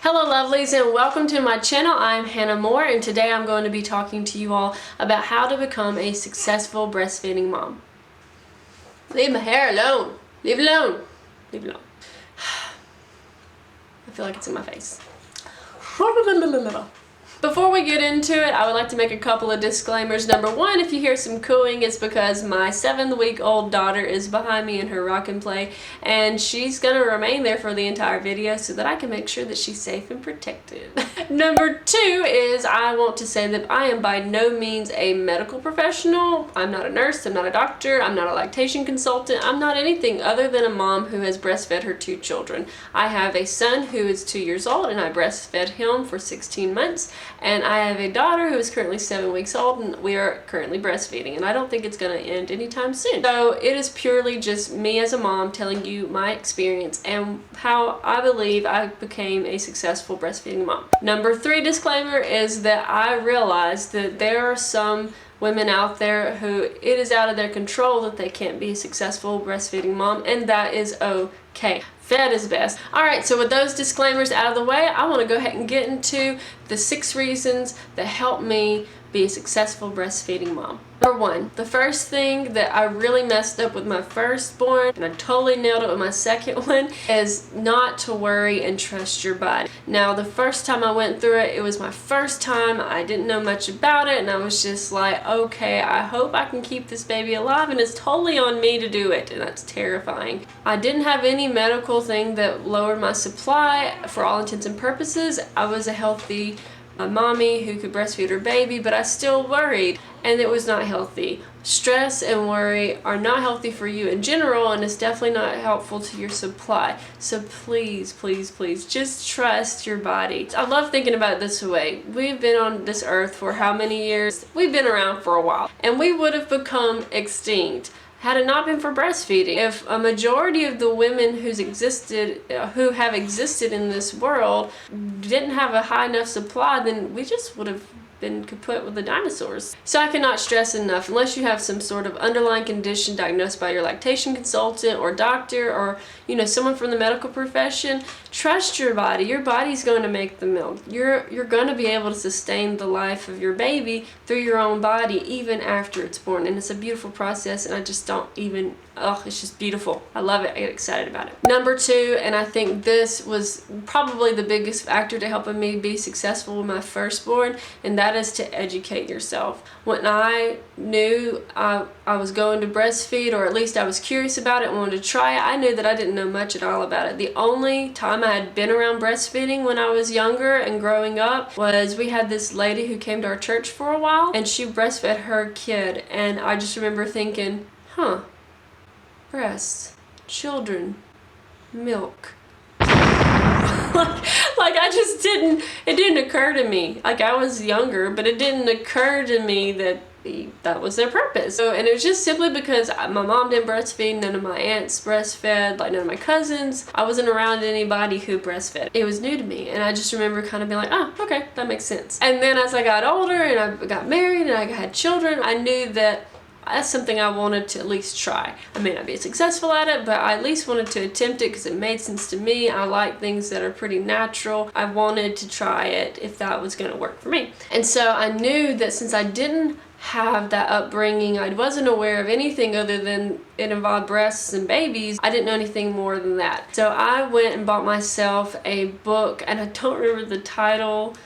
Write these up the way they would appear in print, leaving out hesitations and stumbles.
Hello lovelies and welcome to my channel. I'm Hannah Moore and today I'm going to be talking to you all about how to become a successful breastfeeding mom. Leave my hair alone. Leave it alone. Leave it alone. I feel like it's in my face. Before we get into it, I would like to make a couple of disclaimers. Number one, if you hear some cooing, it's because my 7-week-old daughter is behind me in her rock and play, and she's going to remain there for the entire video so that I can make sure that she's safe and protected. Number two is I want to say that I am by no means a medical professional. I'm not a nurse, I'm not a doctor, I'm not a lactation consultant, I'm not anything other than a mom who has breastfed her 2 children. I have a son who is 2 years old and I breastfed him for 16 months. And I have a daughter who is currently 7 weeks old and we are currently breastfeeding, and I don't think it's going to end anytime soon. So it is purely just me as a mom telling you my experience and how I believe I became a successful breastfeeding mom. Number 3 disclaimer is that I realize that there are some women out there who it is out of their control that they can't be a successful breastfeeding mom, and that is okay. Fed is best. Alright, so with those disclaimers out of the way, I want to go ahead and get into the 6 reasons that help me be a successful breastfeeding mom. Number 1, the first thing that I really messed up with my firstborn, and I totally nailed it with my second one, is not to worry and trust your body. Now, the first time I went through it, it was my first time. I didn't know much about it, and I was just like, okay, I hope I can keep this baby alive, and it's totally on me to do it, and that's terrifying. I didn't have any medical thing that lowered my supply. For all intents and purposes, I was a healthy mommy who could breastfeed her baby, but I still worried, and it was not healthy. Stress and worry are not healthy for you in general, and it's definitely not helpful to your supply. So please, please, please just trust your body. I love thinking about it this way. We've been on this earth for how many years? We've been around for a while, and we would have become extinct had it not been for breastfeeding. If a majority of the women who have existed in this world didn't have a high enough supply, then we just would have been kaput with the dinosaurs. So I cannot stress enough, unless you have some sort of underlying condition diagnosed by your lactation consultant or doctor or someone from the medical profession, trust your body. Your body's going to make the milk. You're going to be able to sustain the life of your baby through your own body even after it's born, and it's a beautiful process, and I just don't even, it's just beautiful. I love it. I get excited about it. Number 2, and I think this was probably the biggest factor to helping me be successful with my firstborn, and that is to educate yourself. When I knew I was going to breastfeed, or at least I was curious about it and wanted to try it, I knew that I didn't know much at all about it. The only time I had been around breastfeeding when I was younger and growing up was we had this lady who came to our church for a while, and she breastfed her kid, and I just remember thinking, breasts, children, milk. like it didn't occur to me. Like, I was younger, but it didn't occur to me that was their purpose. So, and it was just simply because my mom didn't breastfeed, none of my aunts breastfed, like none of my cousins. I wasn't around anybody who breastfed. It was new to me, and I just remember kind of being like, oh, okay, that makes sense. And then as I got older and I got married and I had children, I knew that that's something I wanted to at least try. I may not be successful at it, but I at least wanted to attempt it because it made sense to me. I like things that are pretty natural. I wanted to try it if that was going to work for me. And so I knew that since I didn't have that upbringing, I wasn't aware of anything other than it involved breasts and babies, I didn't know anything more than that. So I went and bought myself a book, and I don't remember the title.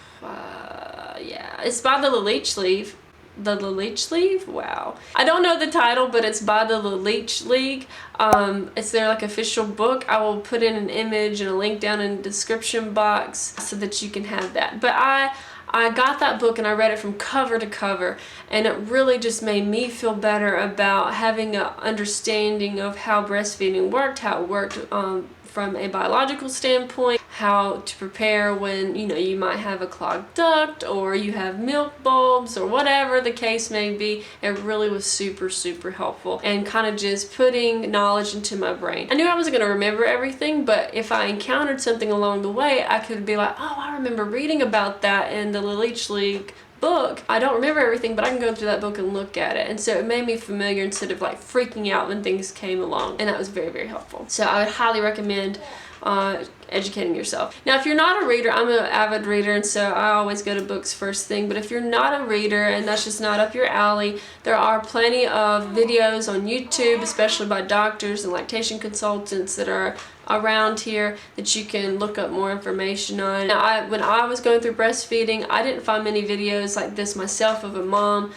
It's by the Leech Leaf. The Leech League? Wow. I don't know the title, but it's by the Leech League. It's their official book. I will put in an image and a link down in the description box so that you can have that. But I got that book and I read it from cover to cover, and it really just made me feel better about having an understanding of how breastfeeding worked, how it worked from a biological standpoint, how to prepare when you might have a clogged duct or you have milk bulbs or whatever the case may be. It really was super, super helpful, and kind of just putting knowledge into my brain. I knew I wasn't going to remember everything, but if I encountered something along the way, I could be like, oh, I remember reading about that in the Leech League book. I don't remember everything, but I can go through that book and look at it. And so it made me familiar instead of freaking out when things came along. And that was very, very helpful. So I would highly recommend educating yourself. Now, if you're not a reader, I'm an avid reader, and so I always go to books first thing, but if you're not a reader and that's just not up your alley, there are plenty of videos on YouTube, especially by doctors and lactation consultants that are around here that you can look up more information on. Now, when I was going through breastfeeding, I didn't find many videos like this myself of a mom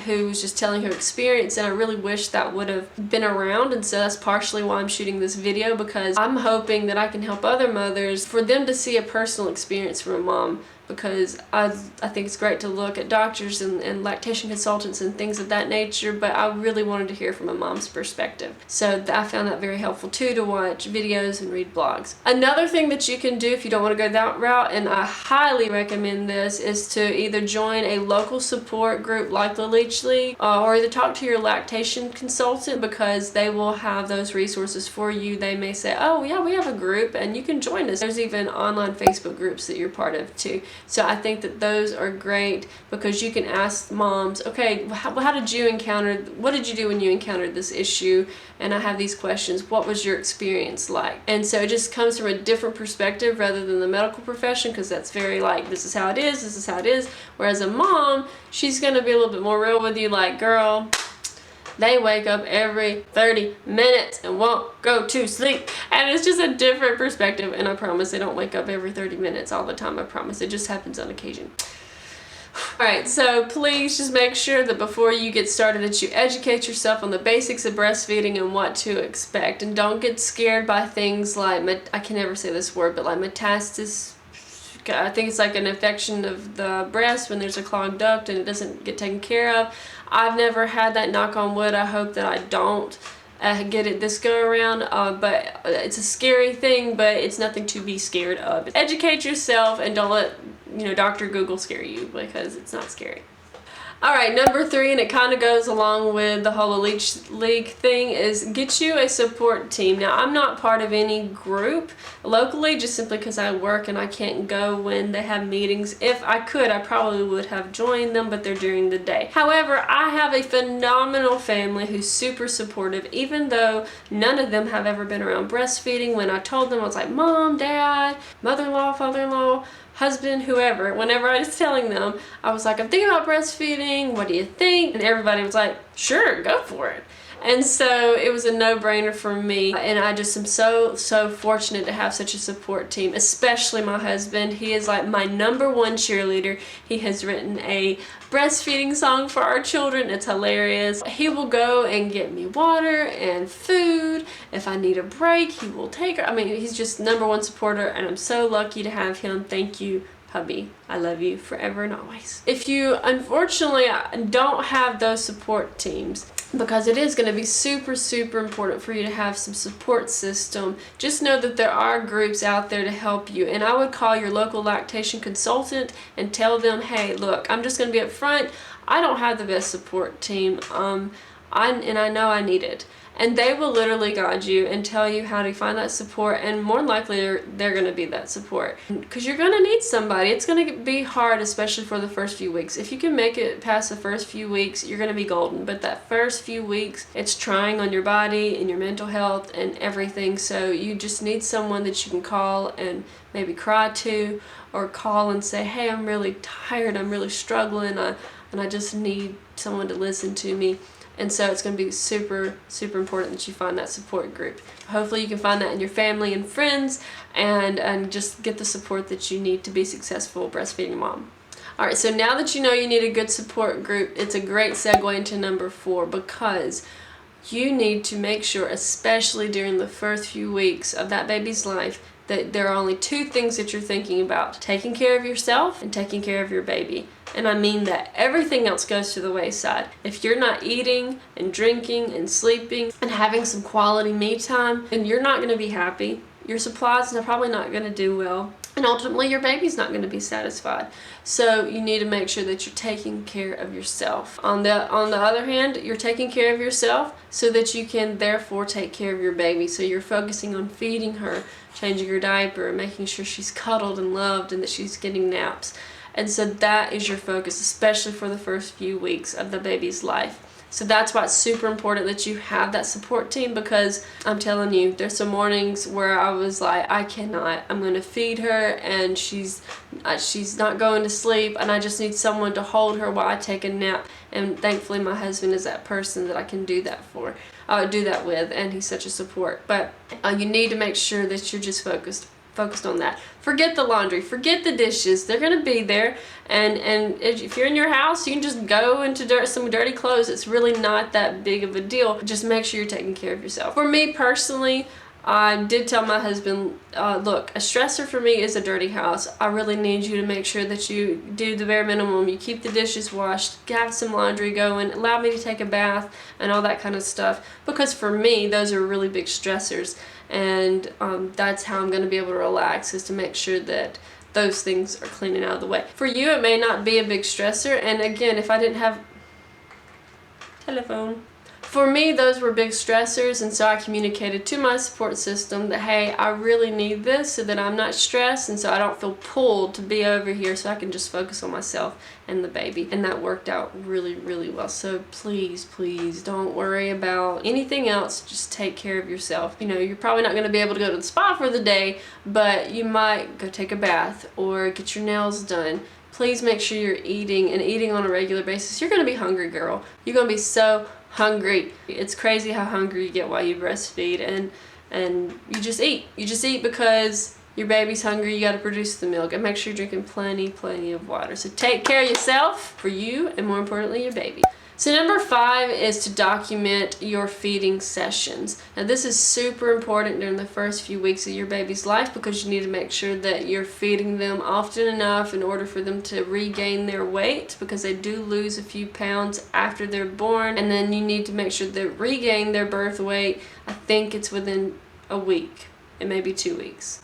who was just telling her experience, and I really wish that would have been around, and so that's partially why I'm shooting this video, because I'm hoping that I can help other mothers for them to see a personal experience from a mom, because I think it's great to look at doctors and lactation consultants and things of that nature, but I really wanted to hear from a mom's perspective. So I found that very helpful too, to watch videos and read blogs. Another thing that you can do if you don't want to go that route, and I highly recommend this, is to either join a local support group like the Leech League, or either talk to your lactation consultant, because they will have those resources for you. They may say, oh yeah, we have a group and you can join us. There's even online Facebook groups that you're part of too. So I think that those are great, because you can ask moms, okay, how did you encounter, what did you do when you encountered this issue? And I have these questions, what was your experience like? And so it just comes from a different perspective rather than the medical profession, because that's very like, this is how it is, this is how it is. Whereas a mom, she's going to be a little bit more real with you, like, girl, they wake up every 30 minutes and won't go to sleep. And it's just a different perspective, and I promise they don't wake up every 30 minutes all the time. I promise. It just happens on occasion. Alright, so please just make sure that before you get started that you educate yourself on the basics of breastfeeding and what to expect. And don't get scared by things like, I can never say this word, but like metastasis. I think it's like an infection of the breast when there's a clogged duct and it doesn't get taken care of. I've never had that, knock on wood. I hope that I don't get it this go around, but it's a scary thing, but it's nothing to be scared of. Educate yourself and don't let Dr. Google scare you, because it's not scary. Alright, number 3, and it kind of goes along with the whole Leech League thing, is get you a support team. Now, I'm not part of any group locally, just simply because I work and I can't go when they have meetings. If I could, I probably would have joined them, but they're during the day. However, I have a phenomenal family who's super supportive, even though none of them have ever been around breastfeeding. When I told them, I was like, Mom, Dad, mother-in-law, father-in-law, husband, whoever, whenever I was telling them, I was like, I'm thinking about breastfeeding, what do you think? And everybody was like, sure, go for it. And so it was a no-brainer for me, and I just am so fortunate to have such a support team, especially my husband. He is like my #1 cheerleader. He has written a breastfeeding song for our children. It's hilarious. He will go and get me water and food. If I need a break, he will take her. I mean, he's just #1 supporter, and I'm so lucky to have him. Thank you, hubby. I love you forever and always. If you unfortunately don't have those support teams, because it is going to be super important for you to have some support system, just know that there are groups out there to help you. And I would call your local lactation consultant and tell them, hey, look, I'm just going to be up front. I don't have the best support team, and I know I need it. And they will literally guide you and tell you how to find that support, and more than likely they're going to be that support, because you're going to need somebody. It's going to be hard, especially for the first few weeks. If you can make it past the first few weeks, you're going to be golden, but that first few weeks, it's trying on your body and your mental health and everything. So you just need someone that you can call and maybe cry to, or call and say, hey, I'm really tired, I'm really struggling, and I just need someone to listen to me. And so it's going to be super important that you find that support group. Hopefully you can find that in your family and friends, and just get the support that you need to be successful breastfeeding mom. Alright, so now that you know you need a good support group, it's a great segue into number 4, because you need to make sure, especially during the first few weeks of that baby's life, that there are only 2 things that you're thinking about: taking care of yourself and taking care of your baby. And I mean that everything else goes to the wayside. If you're not eating and drinking and sleeping and having some quality me time, then you're not going to be happy. Your supplies are probably not going to do well. And ultimately your baby's not going to be satisfied. So you need to make sure that you're taking care of yourself. On the other hand, you're taking care of yourself so that you can therefore take care of your baby. So you're focusing on feeding her, changing her diaper, making sure she's cuddled and loved and that she's getting naps. And so that is your focus, especially for the first few weeks of the baby's life. So that's why it's super important that you have that support team, because I'm telling you, there's some mornings where I was like, I cannot, I'm going to feed her and she's not going to sleep, and I just need someone to hold her while I take a nap. And thankfully my husband is that person that I can do that with, and he's such a support. But you need to make sure that you're just focused on that. Forget the laundry, forget the dishes. They're gonna be there, and if you're in your house, you can just go into some dirty clothes. It's really not that big of a deal. Just make sure you're taking care of yourself. For me personally, I did tell my husband, look, a stressor for me is a dirty house. I really need you to make sure that you do the bare minimum. You keep the dishes washed, have some laundry going, allow me to take a bath, and all that kind of stuff. Because for me, those are really big stressors. And that's how I'm going to be able to relax, is to make sure that those things are clean and out of the way. For you, it may not be a big stressor. And again, if I didn't have telephone, for me, those were big stressors, and so I communicated to my support system that, hey, I really need this so that I'm not stressed, and so I don't feel pulled to be over here, so I can just focus on myself and the baby. And that worked out really, really well. So please, please don't worry about anything else. Just take care of yourself. You know, you're probably not going to be able to go to the spa for the day, but you might go take a bath or get your nails done. Please make sure you're eating, and eating on a regular basis. You're going to be hungry, girl. You're going to be so hungry. It's crazy how hungry you get while you breastfeed, and you just eat. You just eat because your baby's hungry. You got to produce the milk, and make sure you're drinking plenty of water. So take care of yourself, for you, and more importantly, your baby. So number 5 is to document your feeding sessions. Now this is super important during the first few weeks of your baby's life, because you need to make sure that you're feeding them often enough in order for them to regain their weight, because they do lose a few pounds after they're born. And then you need to make sure they regain their birth weight. I think it's within a week. It may be 2 weeks,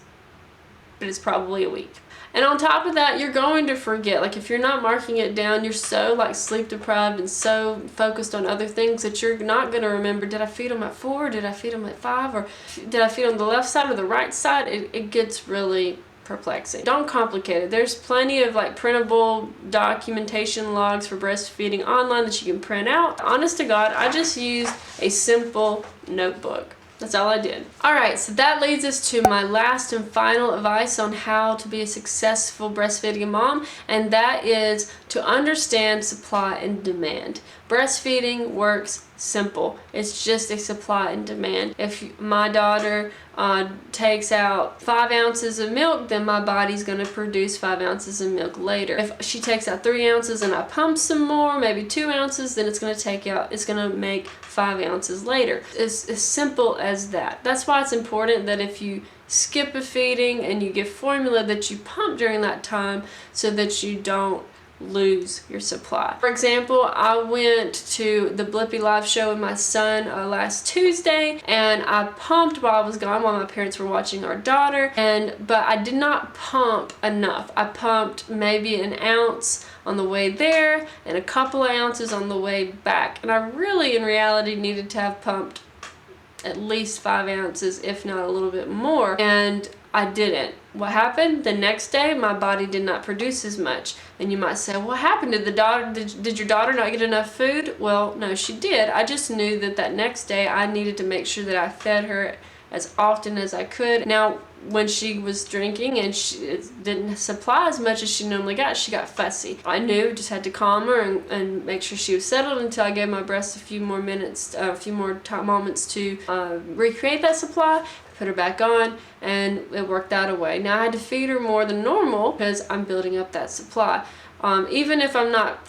but it's probably a week. And on top of that, you're going to forget. Like, if you're not marking it down, you're so like sleep deprived and so focused on other things that you're not going to remember, did I feed them at 4? Did I feed them at 5? Or did I feed on the left side or the right side? It gets really perplexing. Don't complicate it. There's plenty of like printable documentation logs for breastfeeding online that you can print out. Honest to God, I just used a simple notebook. That's all I did. Alright, so that leads us to my last and final advice on how to be a successful breastfeeding mom, and that is to understand supply and demand. Breastfeeding works simple. It's just a supply and demand. If my daughter takes out 5 ounces of milk, then my body's going to produce 5 ounces of milk later. If she takes out 3 ounces and I pump some more, maybe 2 ounces, then it's going to make 5 ounces later. It's as simple as that. That's why it's important that if you skip a feeding and you give formula, that you pump during that time so that you don't lose your supply. For example, I went to the Blippi Live show with my son last Tuesday, and I pumped while I was gone, while my parents were watching our daughter, but I did not pump enough. I pumped maybe an ounce on the way there and a couple of ounces on the way back, and I really in reality needed to have pumped at least 5 ounces, if not a little bit more, and I didn't. What happened? The next day, my body did not produce as much. And you might say, what happened? Did your daughter not get enough food? Well, no, she did. I just knew that next day I needed to make sure that I fed her as often as I could. Now, when she was drinking and she didn't supply as much as she normally got, she got fussy. I knew, just had to calm her and make sure she was settled until I gave my breast a few more moments to recreate that supply, put her back on, and it worked out a way. Now I had to feed her more than normal because I'm building up that supply. Even if I'm not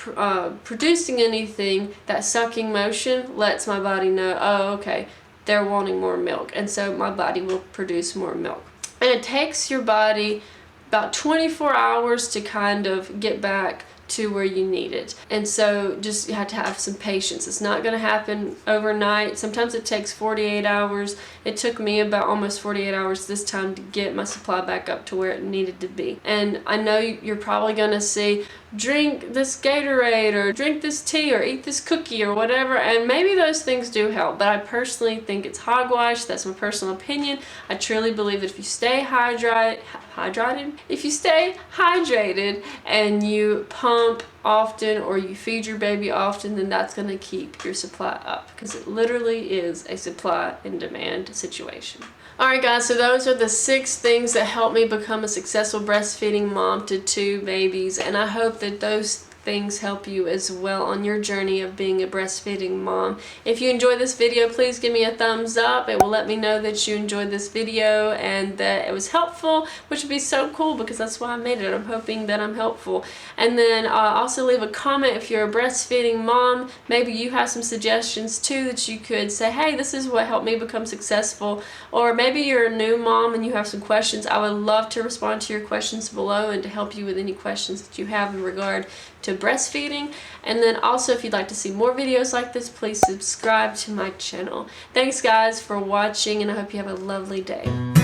producing anything, that sucking motion lets my body know, oh, okay, they're wanting more milk, and so my body will produce more milk. And it takes your body about 24 hours to kind of get back to where you need it. And so just you have to have some patience. It's not going to happen overnight. Sometimes it takes 48 hours. It took me about almost 48 hours this time to get my supply back up to where it needed to be. And I know you're probably going to see, drink this Gatorade or drink this tea or eat this cookie or whatever, and maybe those things do help, but I personally think it's hogwash. That's my personal opinion. I truly believe that if you stay hydrated, hydrated. If you stay hydrated and you pump often or you feed your baby often, then that's going to keep your supply up, because it literally is a supply and demand situation. Alright guys, so those are the 6 things that helped me become a successful breastfeeding mom to 2 babies, and I hope that those things help you as well on your journey of being a breastfeeding mom. If you enjoyed this video, please give me a thumbs up. It will let me know that you enjoyed this video and that it was helpful, which would be so cool because that's why I made it. I'm hoping that I'm helpful. And then also leave a comment if you're a breastfeeding mom. Maybe you have some suggestions too that you could say, hey, this is what helped me become successful. Or maybe you're a new mom and you have some questions. I would love to respond to your questions below and to help you with any questions that you have in regard to breastfeeding. And then also, if you'd like to see more videos like this, please subscribe to my channel. Thanks guys for watching, and I hope you have a lovely day.